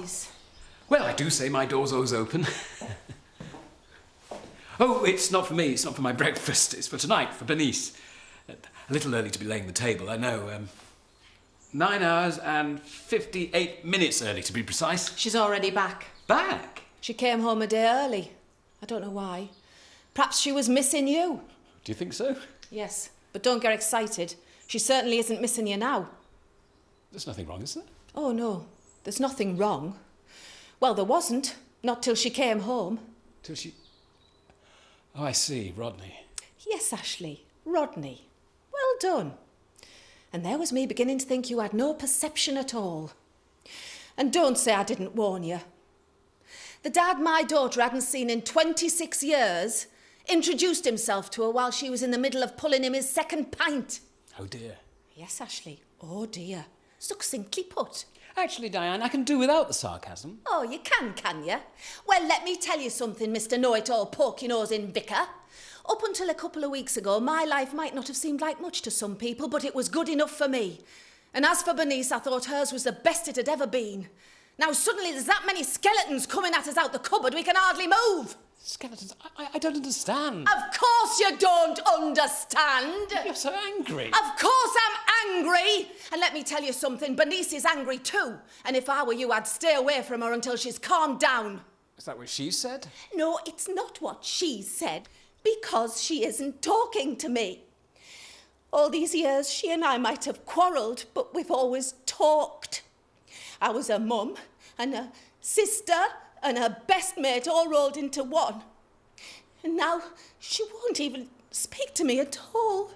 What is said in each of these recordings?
surprise? Well, I do say my door's always open. Oh, it's not for me. It's not for my breakfast. It's for tonight, for Bernice. A little early to be laying the table, I know. 9 hours and 58 minutes early, to be precise. She's already back. Back? She came home a day early. I don't know why. Perhaps she was missing you. Do you think so? Yes, but don't get excited. She certainly isn't missing you now. There's nothing wrong, is there? Oh, no. There's nothing wrong. Well, there wasn't. Not till she came home. Till she... Oh, I see. Rodney. Yes, Ashley. Rodney. Well done. And there was me beginning to think you had no perception at all. And don't say I didn't warn you. The dad my daughter hadn't seen in 26 years introduced himself to her while she was in the middle of pulling him his second pint. Oh, dear. Yes, Ashley. Oh, dear. Succinctly put. Actually, Diane, I can do without the sarcasm. Oh, you can you? Well, let me tell you something, Mr. Know-it-all poke-your-nose-in vicar. Up until a couple of weeks ago, my life might not have seemed like much to some people, but it was good enough for me. And as for Bernice, I thought hers was the best it had ever been. Now, suddenly there's that many skeletons coming at us out the cupboard, we can hardly move. Skeletons? I don't understand. Of course you don't understand. You're so angry. Of course I'm angry. And let me tell you something, Bernice is angry too. And if I were you, I'd stay away from her until she's calmed down. Is that what she said? No, it's not what she said, because she isn't talking to me. All these years, she and I might have quarrelled, but we've always talked. I was her mum and her sister and her best mate all rolled into one. And now she won't even speak to me at all.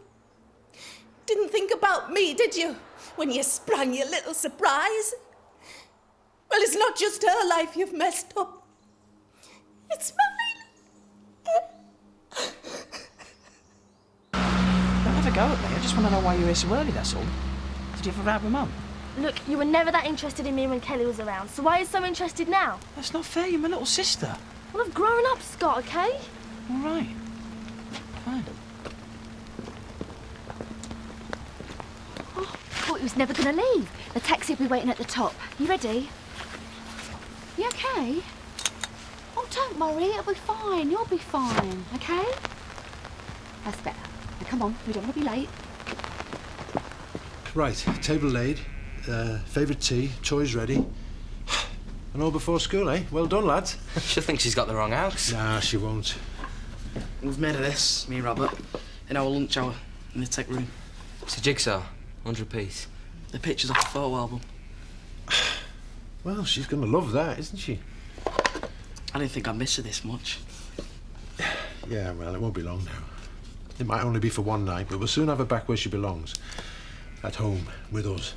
Didn't think about me, did you, when you sprung your little surprise? Well, it's not just her life you've messed up. It's mine. Don't have a go at me. I just want to know why you're here so early, that's all. Did you have a row with Mum? Look, you were never that interested in me when Kelly was around, so why are you so interested now? That's not fair. You're my little sister. Well, I've grown up, Scott, OK? All right. Fine. Oh, thought he was never going to leave. The taxi will be waiting at the top. You ready? You OK? Oh, don't worry. It'll be fine. You'll be fine, OK? That's better. Now, come on. We don't want to be late. Right, table laid. Favourite tea, toys ready. And all before school, eh? Well done, lads. She'll think she's got the wrong house. Nah, she won't. We've made of this, me and Robert, in our lunch hour in the tech room. It's a jigsaw, 100 piece. The pictures off the photo album. Well, she's going to love that, isn't she? I didn't think I'd miss her this much. Yeah, well, it won't be long now. It might only be for one night, but we'll soon have her back where she belongs. At home, with us.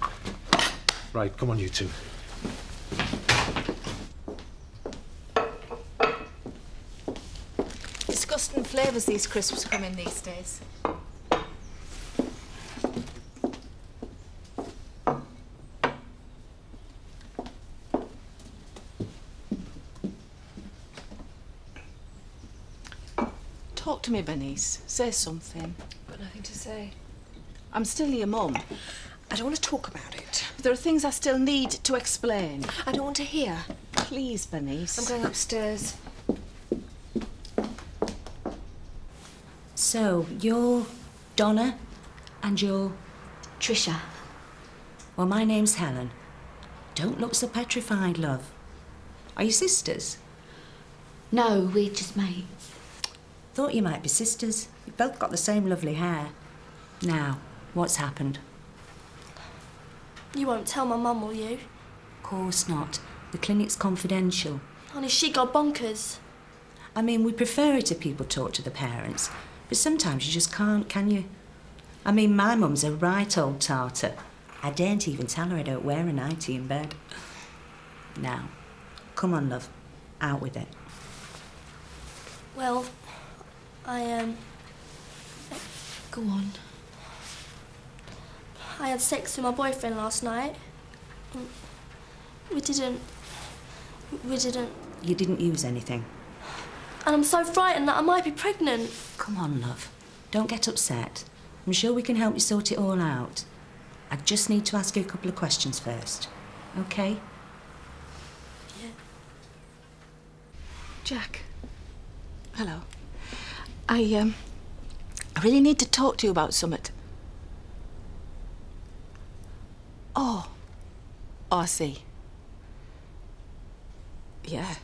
Right, come on, you two. Disgusting flavours these crisps come in these days. Talk to me, Bernice. Say something. Got nothing to say. I'm still your mum. I don't want to talk about it. But there are things I still need to explain. I don't want to hear. Please, Bernice. I'm going upstairs. So, you're Donna and you're... Trisha. Well, my name's Helen. Don't look so petrified, love. Are you sisters? No, we're just mates. Thought you might be sisters. You've both got the same lovely hair. Now, what's happened? You won't tell my mum, will you? Of course not. The clinic's confidential. Honey, she got bonkers. I mean, we prefer it if people talk to the parents, but sometimes you just can't, can you? I mean, my mum's a right old tartar. I daren't even tell her I don't wear a nightie in bed. Now, come on, love. Out with it. Well, Go on. I had sex with my boyfriend last night. We didn't. You didn't use anything? And I'm so frightened that I might be pregnant. Come on, love. Don't get upset. I'm sure we can help you sort it all out. I just need to ask you a couple of questions first. OK? Jack. Hello. I really need to talk to you about something. Oh, I see. Yeah.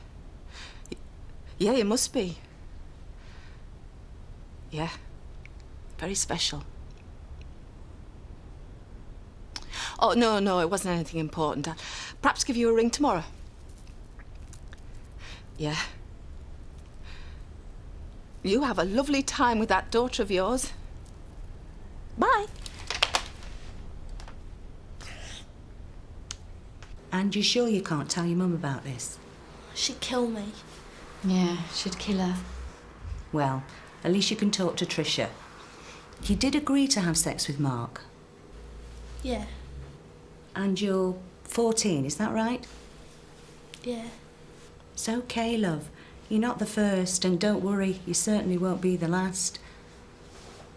Yeah, you must be. Yeah. Very special. Oh, no, it wasn't anything important. I'll perhaps give you a ring tomorrow. Yeah. You have a lovely time with that daughter of yours. Bye. And you sure you can't tell your mum about this? She'd kill me. Yeah, she'd kill her. Well, at least you can talk to Tricia. You did agree to have sex with Mark. Yeah. And you're 14, is that right? Yeah. It's okay, love. You're not the first, and don't worry, you certainly won't be the last.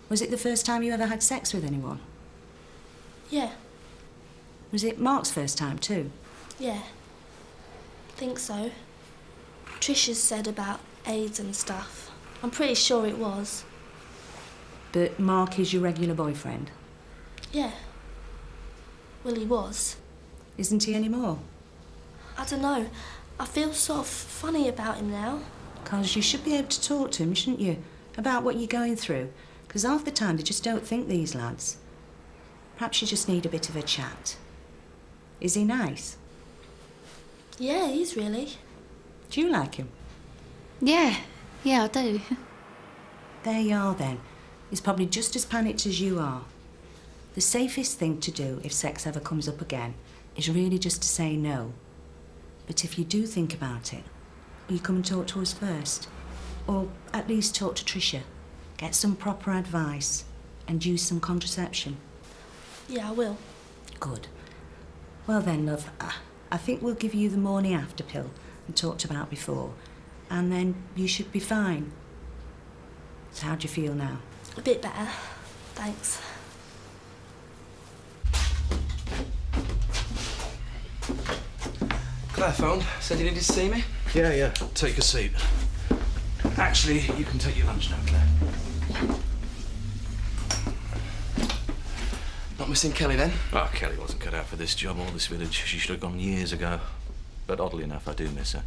Was it the first time you ever had sex with anyone? Yeah. Was it Mark's first time too? Yeah. Think so. Trisha said about AIDS and stuff. I'm pretty sure it was. But Mark is your regular boyfriend? Yeah. Well, he was. Isn't he anymore? I don't know. I feel sort of funny about him now. 'Cause you should be able to talk to him, shouldn't you? About what you're going through. 'Cause half the time they just don't think, these lads. Perhaps you just need a bit of a chat. Is he nice? Yeah, he's really. Do you like him? Yeah, I do. There you are then. He's probably just as panicked as you are. The safest thing to do if sex ever comes up again is really just to say no. But if you do think about it, will you come and talk to us first? Or at least talk to Tricia. Get some proper advice and use some contraception. Yeah, I will. Good. Well then, love, I think we'll give you the morning after pill we talked about before, and then you should be fine. So how do you feel now? A bit better. Thanks. Claire phoned. Said you needed to see me. Yeah. Take a seat. Actually, you can take your lunch now, Claire. Not missing Kelly then? Oh, Kelly wasn't cut out for this job or this village. She should have gone years ago. But oddly enough, I do miss her.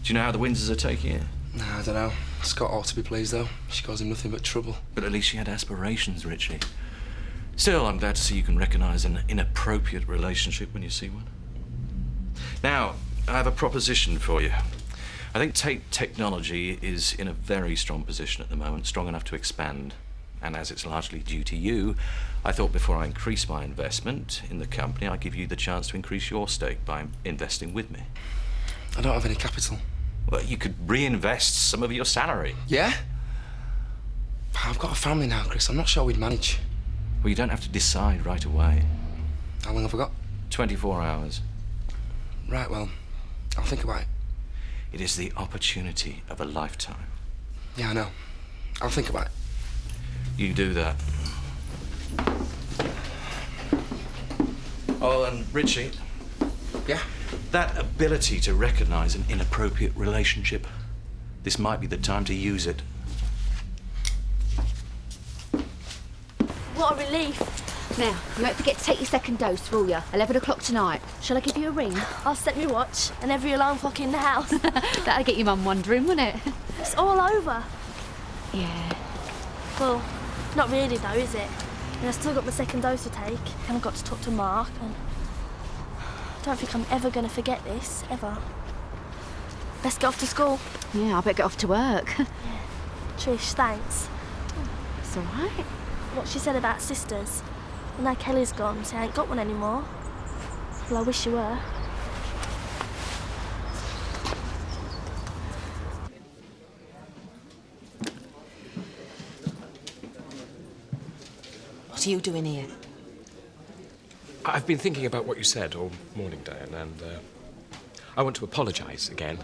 Do you know how the Windsors are taking it? No, I don't know. Scott ought to be pleased, though. She caused him nothing but trouble. But at least she had aspirations, Richie. Still, I'm glad to see you can recognise an inappropriate relationship when you see one. Now, I have a proposition for you. I think Tate Technology is in a very strong position at the moment, strong enough to expand. And as it's largely due to you, I thought before I increase my investment in the company, I'd give you the chance to increase your stake by investing with me. I don't have any capital. Well, you could reinvest some of your salary. Yeah? I've got a family now, Chris. I'm not sure we'd manage. Well, you don't have to decide right away. How long have I got? 24 hours. Right, well, I'll think about it. It is the opportunity of a lifetime. Yeah, I know. I'll think about it. You do that. Oh, and Richie. Yeah? That ability to recognise an inappropriate relationship, this might be the time to use it. What a relief. Now, you won't forget to take your second dose, will you? 11 o'clock tonight. Shall I give you a ring? I'll set my watch and every alarm clock in the house. That'll get your mum wondering, won't it? It's all over. Yeah. Well, not really though, is it? And I've still got my second dose to take, and I've got to talk to Mark, and I don't think I'm ever going to forget this, ever. Let's get off to school. Yeah, I better get off to work. Trish, thanks. It's all right. What she said about sisters. Well, now Kelly's gone, so I ain't got one anymore. Well, I wish you were. What are you doing here? I've been thinking about what you said all morning, Diane, and I want to apologise again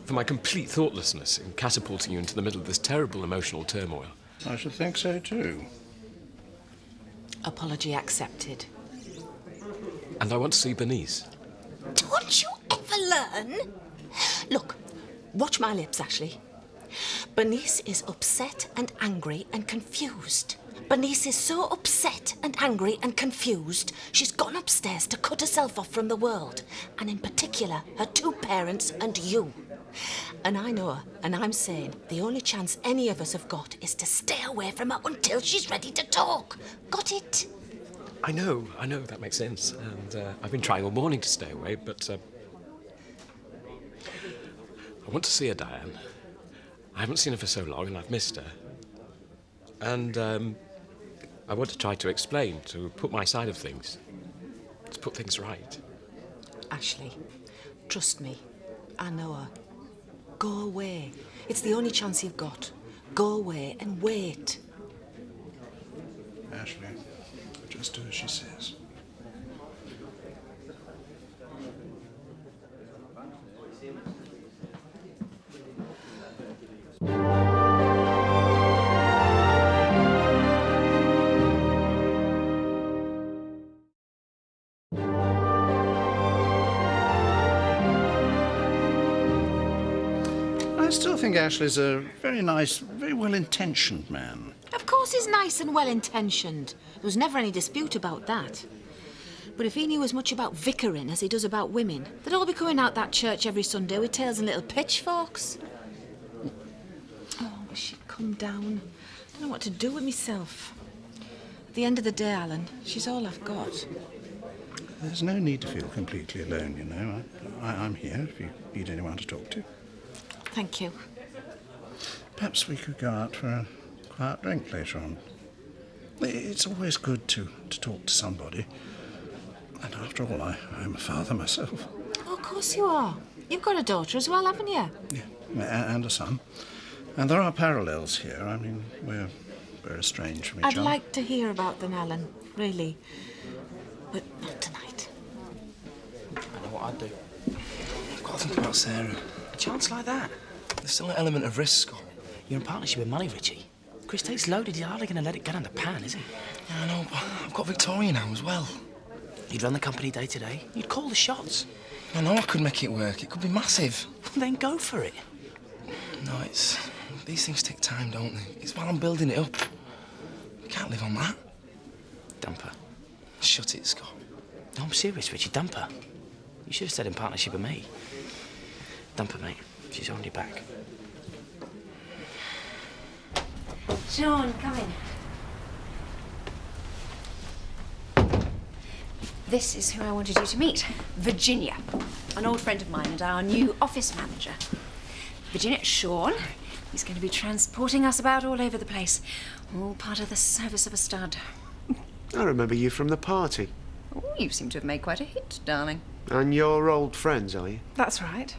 for my complete thoughtlessness in catapulting you into the middle of this terrible emotional turmoil. I should think so too. Apology accepted. And I want to see Bernice. Don't you ever learn? Look, watch my lips, Ashley. Bernice is upset and angry and confused. Bernice is so upset and angry and confused, she's gone upstairs to cut herself off from the world, and in particular, her two parents and you. And I know her, and I'm saying the only chance any of us have got is to stay away from her until she's ready to talk. Got it? I know, that makes sense. And I've been trying all morning to stay away, but I want to see her, Diane. I haven't seen her for so long, and I've missed her. And I want to try to explain, to put my side of things, to put things right. Ashley, trust me, I know her. Go away. It's the only chance you've got. Go away and wait. Ashley, just do as she says. I still think Ashley's a very nice, very well-intentioned man. Of course he's nice and well-intentioned. There was never any dispute about that. But if he knew as much about vicariing as he does about women, they'd all be coming out that church every Sunday with tails and little pitchforks. Oh, I wish she'd come down. I don't know what to do with myself. At the end of the day, Alan, she's all I've got. There's no need to feel completely alone, you know. I'm here if you need anyone to talk to. Thank you. Perhaps we could go out for a quiet drink later on. It's always good to talk to somebody. And after all, I'm a father myself. Oh, of course you are. You've got a daughter as well, haven't you? Yeah, and a son. And there are parallels here. I mean, we're estranged from each other. I'd like to hear about them, Alan, really. But not tonight. I know what I'd do. I've got to think about Sarah. A chance like that? There's still an element of risk, Scott. You're in partnership with money, Richie. Chris takes loaded. He's hardly going to let it get on the pan, is he? Yeah, I know, but I've got Victoria now as well. You'd run the company day to day. You'd call the shots. I know I could make it work. It could be massive. Then go for it. No, these things take time, don't they? It's while I'm building it up. We can't live on that. Dump her. Shut it, Scott. No, I'm serious, Richie. Dump her. You should have said in partnership with me. Dump her, mate. She's on your back. Sean, come in. This is who I wanted you to meet. Virginia, an old friend of mine and our new office manager. Virginia, Sean, he's going to be transporting us about all over the place. All part of the service of a stud. I remember you from the party. Oh, you seem to have made quite a hit, darling. And you're old friends, are you? That's right.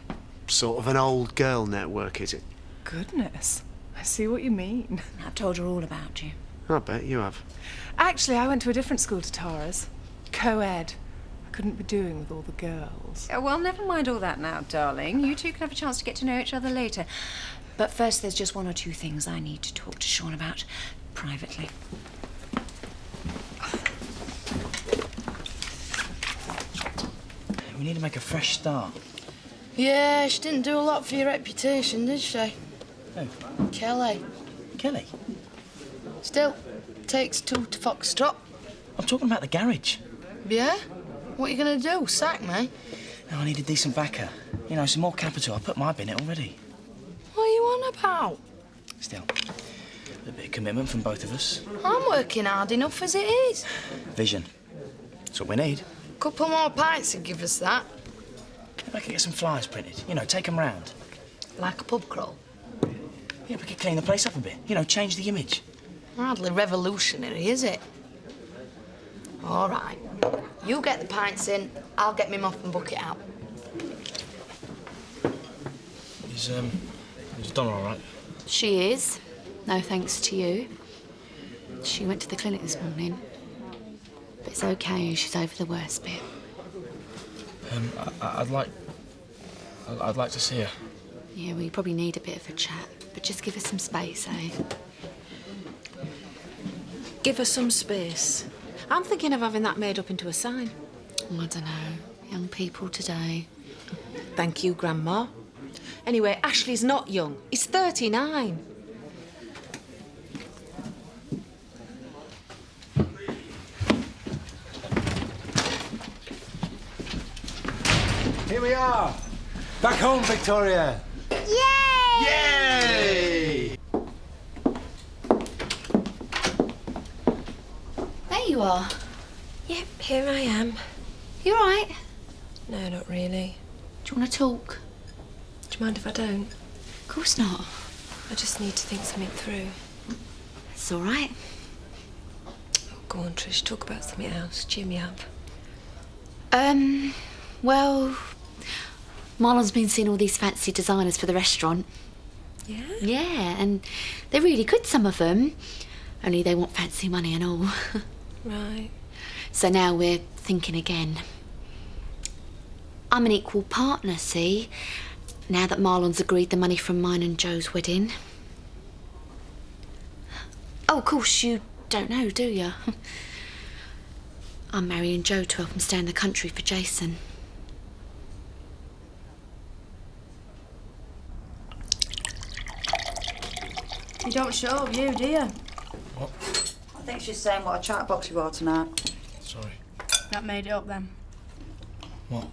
Sort of an old girl network, is it? Goodness, I see what you mean. I've told her all about you. I bet you have. Actually, I went to a different school to Tara's. Co-ed. I couldn't be doing with all the girls. Oh, well, never mind all that now, darling. You two can have a chance to get to know each other later. But first, there's just one or two things I need to talk to Sean about privately. We need to make a fresh start. Yeah, she didn't do a lot for your reputation, did she? Who? Kelly. Kelly? Still, takes two to foxtrot. I'm talking about the garage. Yeah? What are you going to do, sack me? No, I need a decent backer. You know, some more capital. I put my bin in it already. What are you on about? Still, a bit of commitment from both of us. I'm working hard enough as it is. Vision. That's what we need. Couple more pints would give us that. Maybe I could get some flyers printed. You know, take them round. Like a pub crawl. Yeah, we could clean the place up a bit. You know, change the image. Hardly revolutionary, is it? All right. You get the pints in, I'll get me mop and bucket out. Is Donna all right? She is. No thanks to you. She went to the clinic this morning. But it's okay, she's over the worst bit. I'd like to see her. Yeah, well, you probably need a bit of a chat. But just give her some space, eh? Give her some space. I'm thinking of having that made up into a sign. Oh, I don't know. Young people today. Thank you, Grandma. Anyway, Ashley's not young. He's 39. Here we are. Back home, Victoria. Yay! Yay! There you are. Yep, here I am. You all right? No, not really. Do you want to talk? Do you mind if I don't? Of course not. I just need to think something through. It's all right. Oh, go on, Trish, talk about something else. Cheer me up. Well, Marlon's been seeing all these fancy designers for the restaurant. Yeah? Yeah, and they're really good, some of them. Only they want fancy money and all. Right. So now we're thinking again. I'm an equal partner, see? Now that Marlon's agreed the money from mine and Joe's wedding. Oh, of course, you don't know, do you? I'm marrying Joe to help him stay in the country for Jason. You don't show up, you, do you? What? I think she's saying what a chatterbox you are tonight. Sorry. That made it up then. What?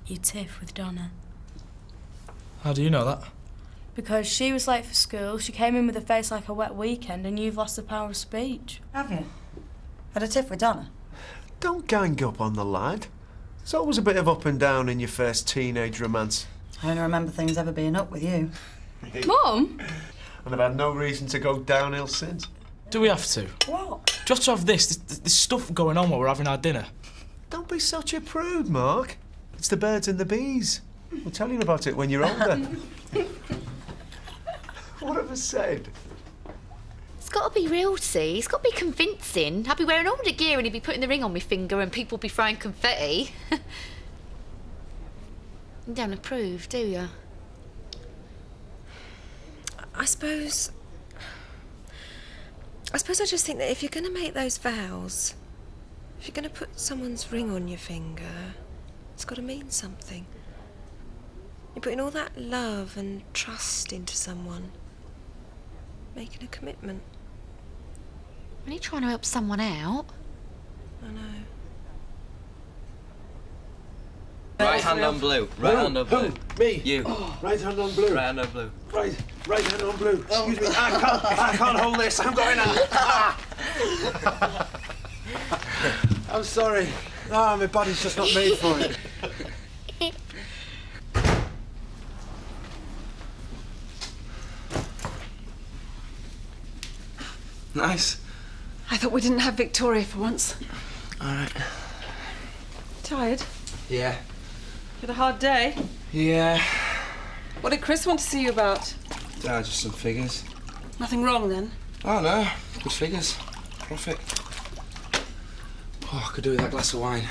You tiff with Donna. How do you know that? Because she was late for school, she came in with a face like a wet weekend, and you've lost the power of speech. Have you? Had a tiff with Donna? Don't gang up on the lad. There's always a bit of up and down in your first teenage romance. I only remember things ever being up with you. Mum? And I've had no reason to go downhill since. Do we have to? What? Just to have this stuff going on while we're having our dinner. Don't be such a prude, Mark. It's the birds and the bees. We'll tell you about it when you're older. What have I said? It's got to be real, see? It's got to be convincing. I'd be wearing all the gear and he'd be putting the ring on my finger and people would be throwing confetti. You don't approve, do you? I suppose I just think that if you're going to make those vows, if you're going to put someone's ring on your finger, it's got to mean something. You're putting all that love and trust into someone, making a commitment. When you're trying to help someone out. I know. Right hand on blue. Right hand on blue. Me? You. Right hand on blue. Right hand on blue. Right hand on blue. Excuse me. I can't hold this. I'm going out. Ah. I'm sorry. Oh, my body's just not made for it. Nice. I thought we didn't have Victoria for once. All right. Tired? Yeah. Had a hard day? Yeah. What did Chris want to see you about? Just some figures. Nothing wrong then? Oh no, good figures. Profit. Oh, I could do with that glass of wine.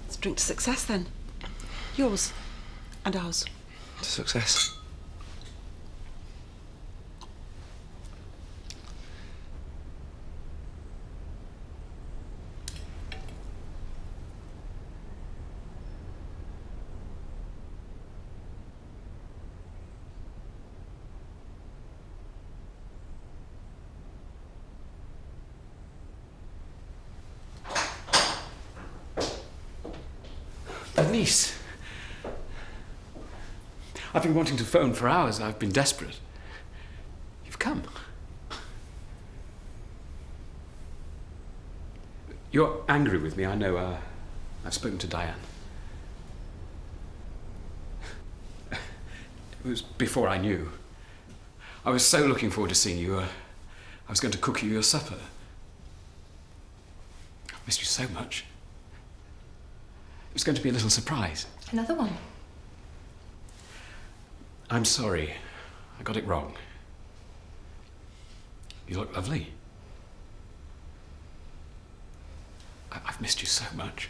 Let's drink to success then. Yours and ours. To success. Bernice. I've been wanting to phone for hours. I've been desperate. You've come. You're angry with me, I know. I've spoken to Diane. It was before I knew. I was so looking forward to seeing you. I was going to cook you your supper. I've missed you so much. It was going to be a little surprise. Another one? I'm sorry. I got it wrong. You look lovely. I've missed you so much.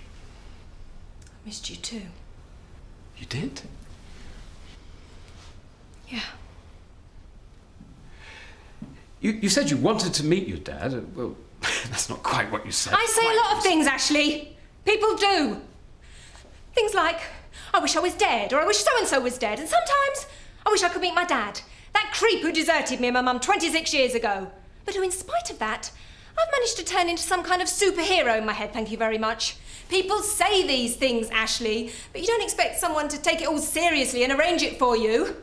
I missed you too. You did? Yeah. You said you wanted to meet your dad. Well, that's not quite what you said. I say a lot of things, Ashley. People do. Things like, I wish I was dead, or I wish so-and-so was dead, and sometimes I wish I could meet my dad, that creep who deserted me and my mum 26 years ago, but who, in spite of that, I've managed to turn into some kind of superhero in my head, thank you very much. People say these things, Ashley, but you don't expect someone to take it all seriously and arrange it for you.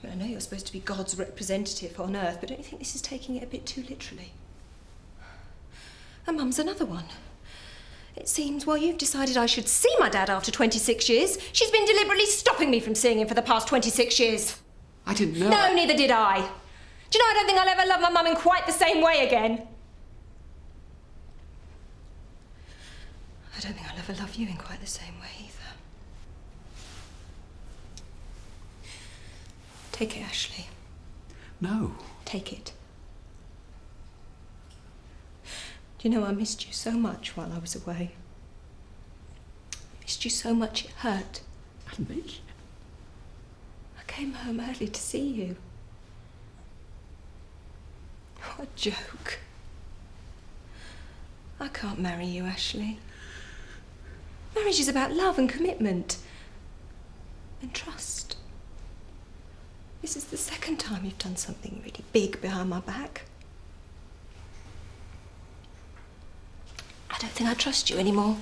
I know you're supposed to be God's representative on earth, but don't you think this is taking it a bit too literally? And Mum's another one. It seems while you've decided I should see my dad after 26 years, she's been deliberately stopping me from seeing him for the past 26 years. I didn't know. No, neither did I. Do you know, I don't think I'll ever love my mum in quite the same way again. I don't think I'll ever love you in quite the same way either. Take it, Ashley. No. Take it. Do you know, I missed you so much while I was away. I missed you so much it hurt. And me? I came home early to see you. What a joke. I can't marry you, Ashley. Marriage is about love and commitment. And trust. This is the second time you've done something really big behind my back. I don't think I trust you anymore.